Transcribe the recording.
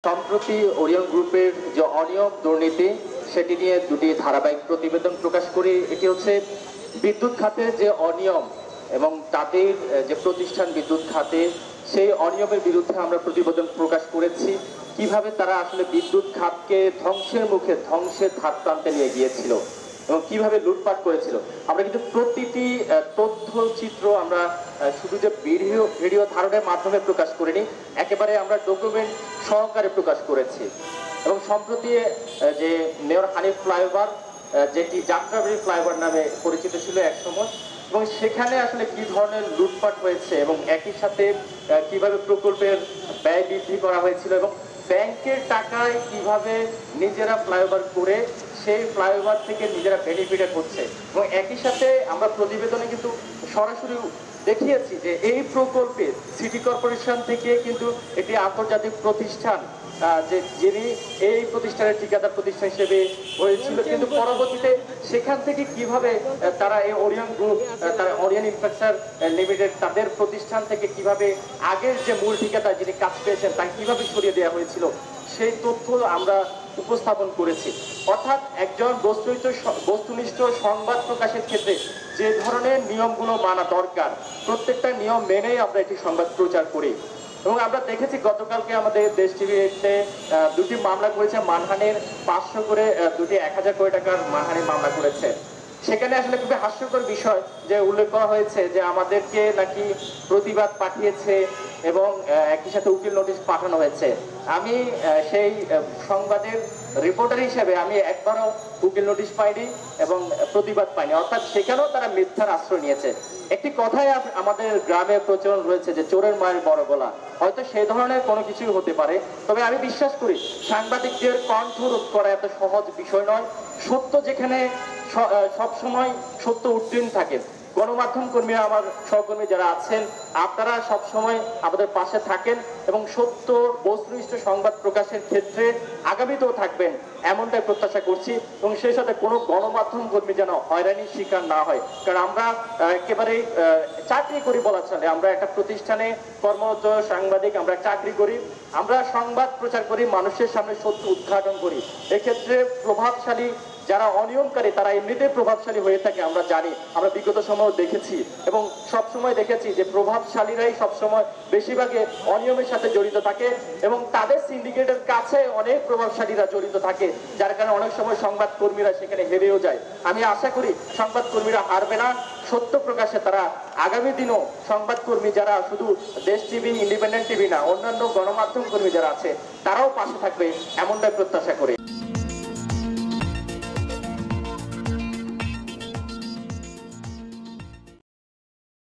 সম্প্রতি ওরিয়ন গ্রুপের যে অনিয়ম দুর্নীতি সেটি নিয়ে দুটি ধারাবাহিক প্রতিবেদন প্রকাশ করি। এটি হচ্ছে বিদ্যুৎ খাতের যে অনিয়ম এবং তাদের যে প্রতিষ্ঠান বিদ্যুৎ খাতে সেই অনিয়মের বিরুদ্ধে আমরা প্রতিবেদন প্রকাশ করেছি। কিভাবে তারা আসলে বিদ্যুৎ খাতকে ধ্বংসের ধাপ প্রান্তে নিয়ে গিয়েছিল এবং কিভাবে লুটপাট করেছিল। আমরা কিন্তু প্রতিটি তথ্যচিত্র আমরা শুধু যে ভিডিও ধারণের মাধ্যমে প্রকাশ করিনি, একেবারে আমরা ডকুমেন্ট সহকারে প্রকাশ করেছি। এবং সম্প্রতি যে মেয়র হানিফ ফ্লাইওভার, যেটি যাত্রাবাড়ি ফ্লাইওভার নামে পরিচিত ছিল একসময়, এবং সেখানে আসলে কি ধরনের লুটপাট হয়েছে এবং একই সাথে কিভাবে প্রকল্পের ব্যয় বৃদ্ধি করা হয়েছিল এবং ব্যাংকের টাকায় কিভাবে নিজেরা ফ্লাইওভার করে সেই ফ্লাইওভার থেকে নিজেরা বেনিফিটেড হচ্ছে। এবং একই সাথে আমরা প্রতিবেদনে কিন্তু সরাসরি দেখিয়েছি যে এই প্রকল্পে সিটি কর্পোরেশন থেকে কিন্তু এটি আন্তর্জাতিক প্রতিষ্ঠান, যিনি এই প্রতিষ্ঠানের ঠিকাদার প্রতিষ্ঠান হিসেবে হয়েছিল, কিন্তু পরবর্তীতে সেখান থেকে কিভাবে তারা এই ওরিয়ন গ্রুপ, তারা ওরিয়ন ইনফ্রাস্ট্রাকচার লিমিটেড, তাদের প্রতিষ্ঠান থেকে কিভাবে আগের যে মূল ঠিকাদার যিনি কাজ পেয়েছেন তাকে কিভাবে সরিয়ে দেওয়া হয়েছিল সেই তথ্য আমরা উপস্থাপন করেছি। অর্থাৎ একজন বস্তুনিষ্ঠ সংবাদ প্রকাশের ক্ষেত্রে যে ধরনের নিয়মগুলো মানা দরকার, প্রত্যেকটা নিয়ম মেনেই আমরা এটি সংবাদ প্রচার করি। এবং আমরা দেখেছি গতকালকে আমাদের দেশ টিভিতে দুটি মামলা করেছে মানহানির, 500 করে দুটি 1000 কোটি টাকার মানহানির মামলা করেছে। সেখানে আসলে খুবই হাস্যকর বিষয় যে উল্লেখ করা হয়েছে যে আমাদেরকে নাকি প্রতিবাদ পাঠিয়েছে এবং একই সাথে উকিল নোটিশ পাঠানো হয়েছে। আমি সেই সংবাদের রিপোর্টার হিসেবে আমি একবারও উকিল নোটিশ পাইনি এবং প্রতিবাদ পাইনি। অর্থাৎ সেখানেও তারা মিথ্যার আশ্রয় নিয়েছে। একটি কথাই আমাদের গ্রামে প্রচলন রয়েছে যে চোরের মায়ের বড় গলা, হয়তো সেই ধরনের কোনো কিছুই হতে পারে। তবে আমি বিশ্বাস করি সাংবাদিকদের কণ্ঠ রোধ করা এত সহজ বিষয় নয়। সত্য যেখানে সবসময় সত্য উত্তীর্ণ থাকে। গণমাধ্যম কর্মীরা, আমার সহকর্মী যারা আছেন, আপনারা সবসময় আমাদের পাশে থাকেন এবং সত্য বস্তুনিষ্ঠ সংবাদ প্রকাশের ক্ষেত্রে আগামীতেও থাকবেন এমনটাই প্রত্যাশা করছি। এবং সেই সাথে কোনো গণমাধ্যম কর্মী যেন হয়রানির শিকার না হয়, কারণ আমরা একেবারেই চাকরি করি বলা চলে। আমরা একটা প্রতিষ্ঠানে কর্মরত সাংবাদিক, আমরা চাকরি করি, আমরা সংবাদ প্রচার করি, মানুষের সামনে সত্য উদ্ঘাটন করি। এক্ষেত্রে প্রভাবশালী যারা অনিয়মকারী তারা এমনিতেই প্রভাবশালী হয়ে থাকে, আমরা জানি, আমরা বিগত সময় দেখেছি এবং সবসময় দেখেছি যে প্রভাবশালীরাই সবসময় বেশিরভাগে অনিয়মের সাথে জড়িত থাকে এবং তাদের সিন্ডিকেটের কাছে অনেক প্রভাবশালীরা জড়িত থাকে, যার কারণে অনেক সময় সংবাদ কর্মীরা সেখানে হেরেও যায়। আমি আশা করি সংবাদ কর্মীরা হারবে না, সত্য প্রকাশে তারা আগামী দিনও সংবাদ কর্মী যারা শুধু দেশ টিভি, ইন্ডিপেন্ডেন্ট টিভি না, অন্যান্য গণমাধ্যম কর্মী যারা আছে তারাও পাশে থাকবে এমনটাই প্রত্যাশা করে।